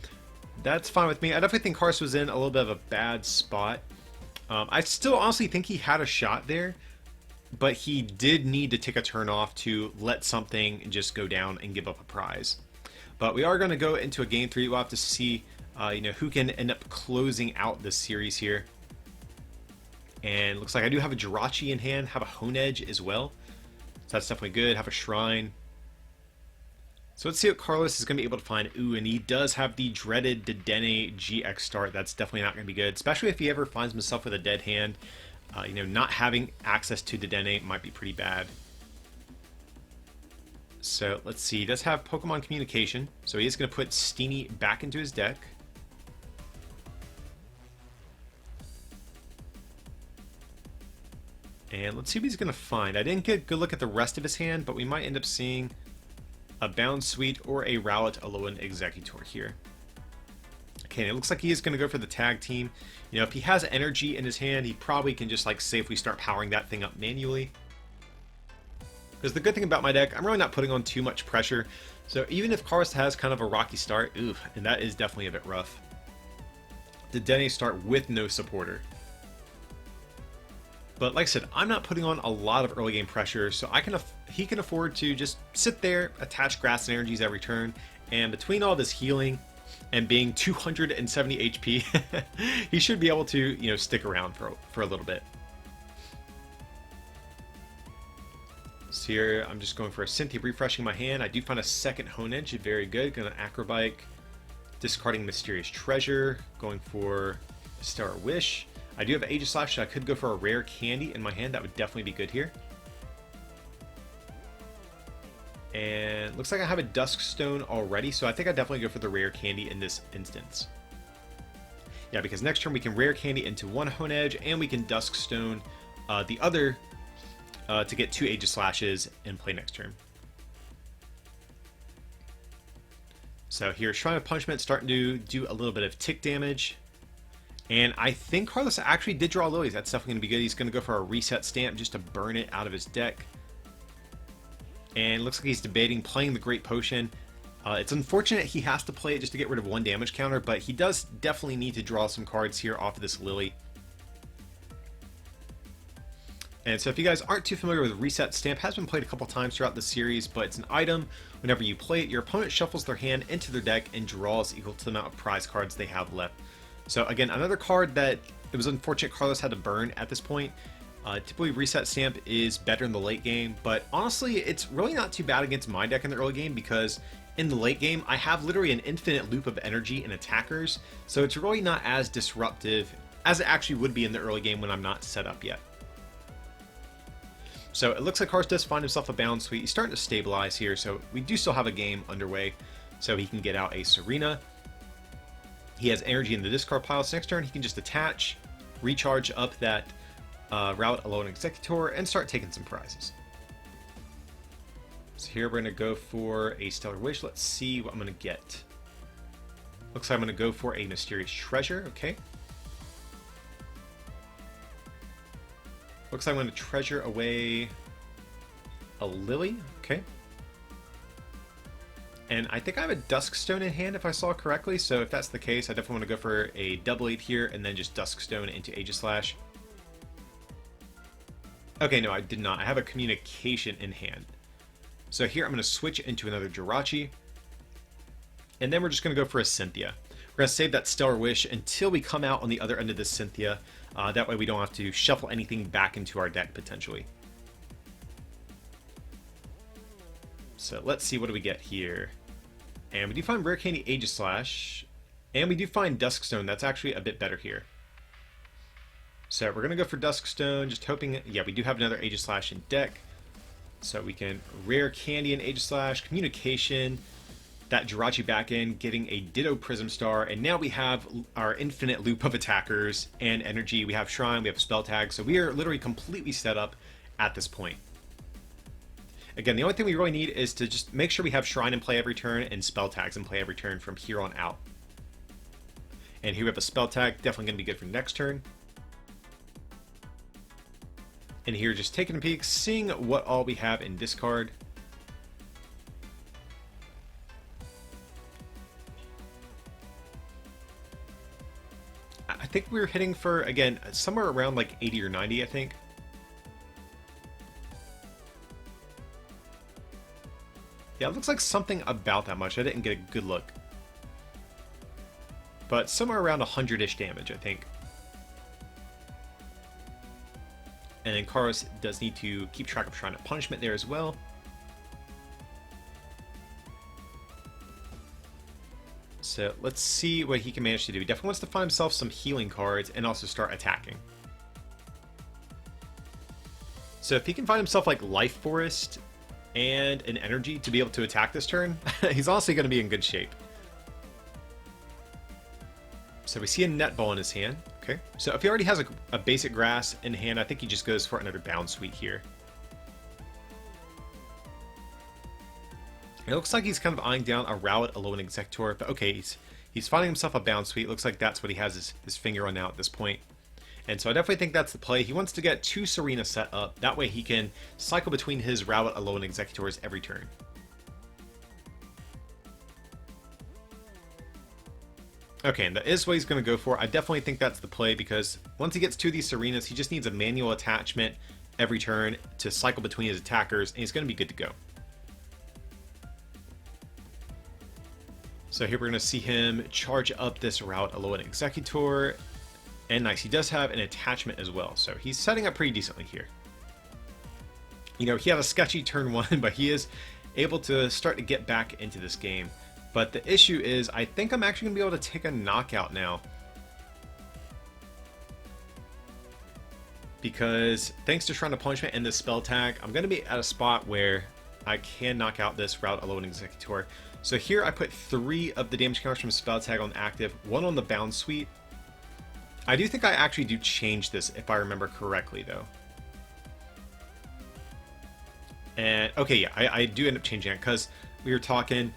that's fine with me. I definitely think Carlos was in a little bit of a bad spot. I still honestly think he had a shot there, but he did need to take a turn off to let something just go down and give up a prize. But we are going to go into a Game 3. We'll have to see who can end up closing out this series here. And looks like I do have a Jirachi in hand, have a Honedge as well. So that's definitely good. Have a Shrine. So let's see what Carlos is going to be able to find. Ooh, and he does have the dreaded Dedenne GX start. That's definitely not going to be good, especially if he ever finds himself with a dead hand. Not having access to Dedenne might be pretty bad. So let's see. He does have Pokemon Communication, so he is going to put Steenie back into his deck. And let's see what he's going to find. I didn't get a good look at the rest of his hand, but we might end up seeing a Bounsweet or a Rowlet Alolan Exeggutor here. Okay, and it looks like he is going to go for the tag team. If he has energy in his hand, he probably can just safely start powering that thing up manually. Because the good thing about my deck, I'm really not putting on too much pressure. So even if Carlos has kind of a rocky start, and that is definitely a bit rough. The Dedenne start with no supporter. But like I said, I'm not putting on a lot of early game pressure, so he can afford to just sit there, attach grass and energies every turn, and between all this healing and being 270 HP, he should be able to stick around for a little bit. So here, I'm just going for a Cynthia, refreshing my hand. I do find a second Honedge, very good. Going to Acrobike, discarding Mysterious Treasure, going for Stellar Wish. I do have Aegislash, so I could go for a rare candy in my hand. That would definitely be good here. And looks like I have a Duskstone already, so I think I definitely go for the rare candy in this instance. Yeah, because next turn we can rare candy into one Honedge, and we can Duskstone the other to get 2 Aegislashes in play next turn. So here, Shrine of Punishment starting to do a little bit of tick damage. And I think Carlos actually did draw Lilies. That's definitely going to be good. He's going to go for a Reset Stamp just to burn it out of his deck. And it looks like he's debating playing the Great Potion. It's unfortunate he has to play it just to get rid of one damage counter, but he does definitely need to draw some cards here off of this Lily. And so if you guys aren't too familiar with Reset Stamp, it has been played a couple times throughout the series, but it's an item. Whenever you play it, your opponent shuffles their hand into their deck and draws equal to the amount of prize cards they have left. So again, another card that it was unfortunate Carlos had to burn at this point. Typically Reset Stamp is better in the late game, but honestly, it's really not too bad against my deck in the early game, because in the late game, I have literally an infinite loop of energy and attackers, so it's really not as disruptive as it actually would be in the early game when I'm not set up yet. So it looks like Carlos does find himself a Bounsweet. He's starting to stabilize here, so we do still have a game underway, so he can get out a Serena. He has energy in the discard pile, so next turn he can just attach, recharge up that Rowlet Alolan Exeggutor, and start taking some prizes. So here we're going to go for a Stellar Wish. Let's see what I'm going to get. Looks like I'm going to go for a Mysterious Treasure, okay. Looks like I'm going to treasure away a Lily, okay. And I think I have a Duskstone in hand if I saw correctly, so if that's the case, I definitely want to go for a Double 8 here and then just Duskstone into Aegislash. Okay, no, I did not. I have a Communication in hand. So here I'm going to switch into another Jirachi. And then we're just going to go for a Cynthia. We're going to save that Stellar Wish until we come out on the other end of this Cynthia. That way we don't have to shuffle anything back into our deck, potentially. So let's see, what do we get here? And we do find Rare Candy Aegislash. And we do find Duskstone. That's actually a bit better here. So we're going to go for Duskstone, just hoping, yeah, we do have another Aegislash in deck. So we can rare Candy and Aegislash, Communication, that Jirachi back in, getting a Ditto Prism Star, and now we have our infinite loop of attackers and energy. We have Shrine, we have Spell Tag, so we are literally completely set up at this point. Again, the only thing we really need is to just make sure we have Shrine in play every turn and Spell Tags in play every turn from here on out. And here we have a Spell Tag, definitely going to be good for next turn. And here just taking a peek, seeing what all we have in discard. I think we were hitting for, again, somewhere around like 80 or 90, I think. Yeah, it looks like something about that much. I didn't get a good look. But somewhere around 100-ish damage, I think. And then Karos does need to keep track of Shrine of Punishment there as well. So let's see what he can manage to do. He definitely wants to find himself some healing cards and also start attacking. So if he can find himself like Life Forest and an energy to be able to attack this turn, he's honestly going to be in good shape. So we see a Net Ball in his hand. Okay, so if he already has a basic grass in hand, I think he just goes for another Bound Suite here. It looks like he's kind of eyeing down a Rowlet Alolan Exeggutor, but okay, he's finding himself a Bound Suite. Looks like that's what he has his finger on now at this point. And so I definitely think that's the play. He wants to get 2 Serena set up. That way he can cycle between his Rowlet Alolan Exeggutors every turn. Okay, and that is what he's going to go for. I definitely think that's the play because once he gets 2 of these Serenas, he just needs a manual attachment every turn to cycle between his attackers, and he's going to be good to go. So here we're going to see him charge up this Rowlet Alolan Exeggutor. And nice, he does have an attachment as well, so he's setting up pretty decently here. You know, he had a sketchy turn 1, but he is able to start to get back into this game. But the issue is, I think I'm actually going to be able to take a knockout now. Because thanks to Shrine of Punishment and this Spell Tag, I'm going to be at a spot where I can knock out this Rowlet Alolan Exeggutor. So here I put 3 of the damage counters from Spell Tag on active, 1 on the Bound Suite. I do think I actually do change this if I remember correctly though. And okay, yeah, I do end up changing it because we were talking,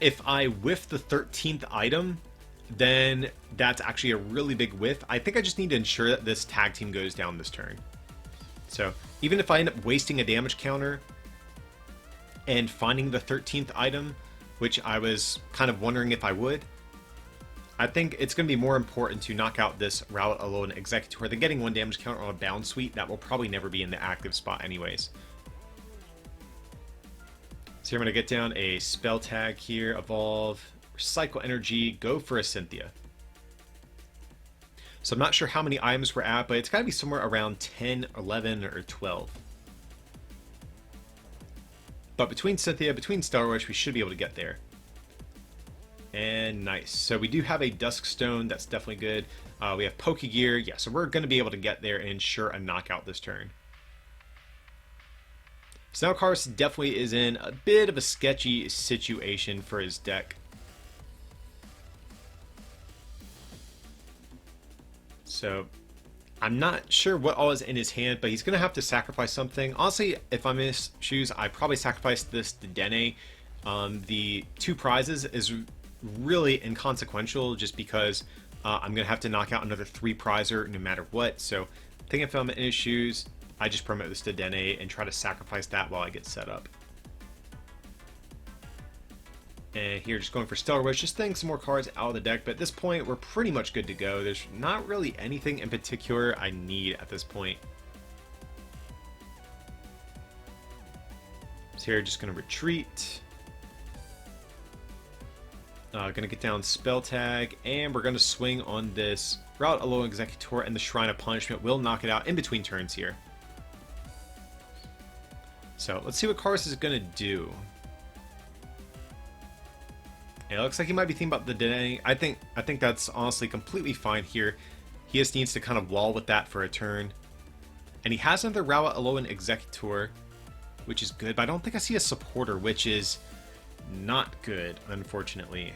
if I whiff the 13th item, then that's actually a really big whiff. I think I just need to ensure that this tag team goes down this turn. So even if I end up wasting a damage counter and finding the 13th item, which I was kind of wondering if I would, I think it's going to be more important to knock out this Rowlet Alolan Exeggutor than getting 1 damage counter on a Bound Suite. That will probably never be in the active spot anyways. So I'm going to get down a Spell Tag here, Evolve, Recycle Energy, go for a Cynthia. So I'm not sure how many items we're at, but it's got to be somewhere around 10, 11, or 12. But between Cynthia, between Star Rush, we should be able to get there. And nice. So we do have a Duskstone. That's definitely good. We have Pokegear. Yeah, so we're going to be able to get there and ensure a knockout this turn. So now Karos definitely is in a bit of a sketchy situation for his deck. So I'm not sure what all is in his hand, but he's going to have to sacrifice something. Honestly, if I'm in his shoes, I probably sacrifice this to Dene. The 2 prizes is really inconsequential just because I'm going to have to knock out another 3 prizer no matter what. So I think if I'm in his shoes, I just promote this to Dene and try to sacrifice that while I get set up. And here, just going for Stellar Wish, just throwing some more cards out of the deck. But at this point, we're pretty much good to go. There's not really anything in particular I need at this point. So here, just going to retreat. Going to get down Spell Tag, and we're going to swing on this Rowlet Alolan Exeggutor, and the Shrine of Punishment will knock it out in between turns here. So let's see what Karos is going to do. Yeah, it looks like he might be thinking about the Dene. I think that's honestly completely fine here. He just needs to kind of wall with that for a turn. And he has another Rowlet Alolan Exeggutor, which is good, but I don't think I see a supporter, which is not good, unfortunately.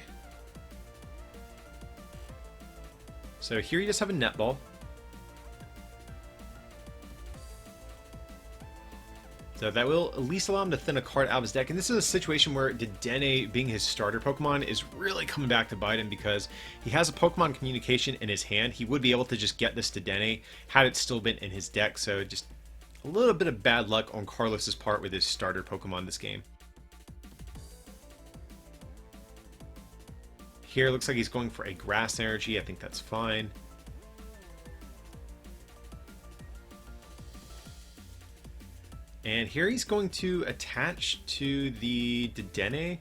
So here you just have a netball. So that will at least allow him to thin a card out of his deck. And this is a situation where Dedenne, being his starter Pokemon, is really coming back to bite him because he has a Pokemon Communication in his hand. He would be able to just get this Dedenne had it still been in his deck. So just a little bit of bad luck on Carlos's part with his starter Pokemon this game. Here, looks like he's going for a Grass Energy. I think that's fine. And here he's going to attach to the Dedenne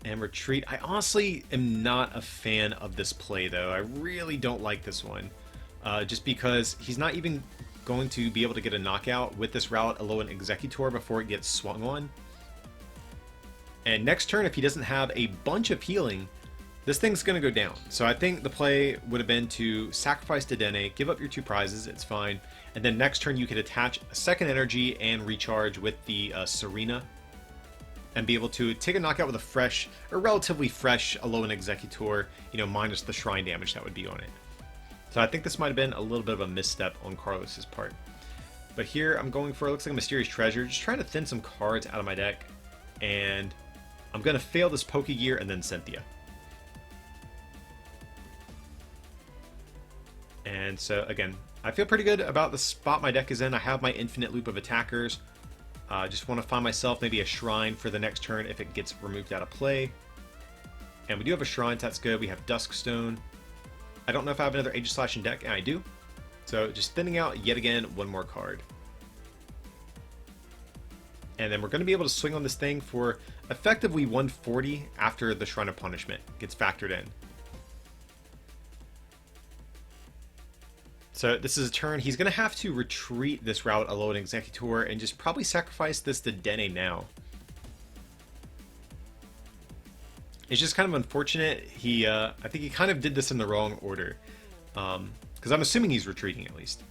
and retreat. I honestly am not a fan of this play, though. I really don't like this one. Just because he's not even going to be able to get a knockout with this Rowlet Alolan Exeggutor before it gets swung on. And next turn, if he doesn't have a bunch of healing, this thing's going to go down. So I think the play would have been to sacrifice Dedenne, give up your 2 prizes, it's fine. And then next turn you could attach a second energy and recharge with the Serena. And be able to take a knockout with a fresh, or relatively fresh Alolan Exeggutor, you know, minus the shrine damage that would be on it. So I think this might have been a little bit of a misstep on Carlos's part. But here I'm going for, it looks like a Mysterious Treasure, just trying to thin some cards out of my deck. And I'm going to fail this Pokegear and then Cynthia. And so, again, I feel pretty good about the spot my deck is in. I have my infinite loop of attackers. Just want to find myself maybe a Shrine for the next turn if it gets removed out of play. And we do have a Shrine, so that's good. We have Duskstone. I don't know if I have another Aegislash in deck, and I do. So just thinning out yet again one more card. And then we're going to be able to swing on this thing for effectively 140 after the Shrine of Punishment gets factored in. So this is a turn. He's going to have to retreat this Rowlet Alolan Exeggutor and just probably sacrifice this to Dedenne now. It's just kind of unfortunate. I think he kind of did this in the wrong order. Because I'm assuming he's retreating at least.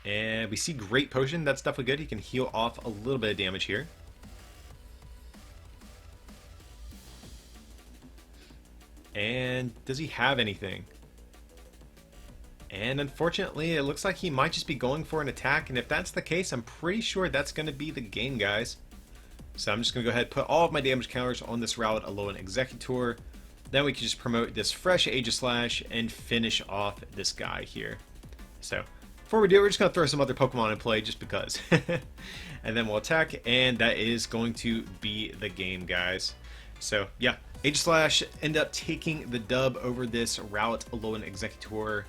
And we see Great Potion. That's definitely good. He can heal off a little bit of damage here. And does he have anything? And unfortunately, it looks like he might just be going for an attack. And if that's the case, I'm pretty sure that's going to be the game, guys. So I'm just going to go ahead and put all of my damage counters on this Rowlet Alolan Exeggutor. Then we can just promote this fresh Aegislash and finish off this guy here. So before we do it, we're just going to throw some other Pokemon in play just because. And then we'll attack, and that is going to be the game, guys. So yeah, Aegislash end up taking the dub over this Rowlet Alolan Exeggutor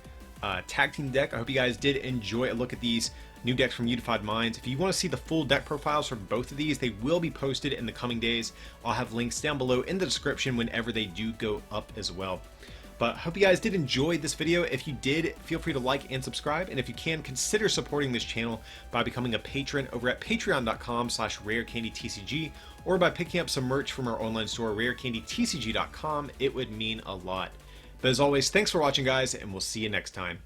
tag team deck. I hope you guys did enjoy a look at these new decks from Unified Minds. If you want to see the full deck profiles for both of these, they will be posted in the coming days. I'll have links down below in the description whenever they do go up as well. But I hope you guys did enjoy this video. If you did, feel free to like and subscribe. And if you can, consider supporting this channel by becoming a patron over at patreon.com/rarecandytcg or by picking up some merch from our online store, rarecandytcg.com. It would mean a lot. But as always, thanks for watching, guys, and we'll see you next time.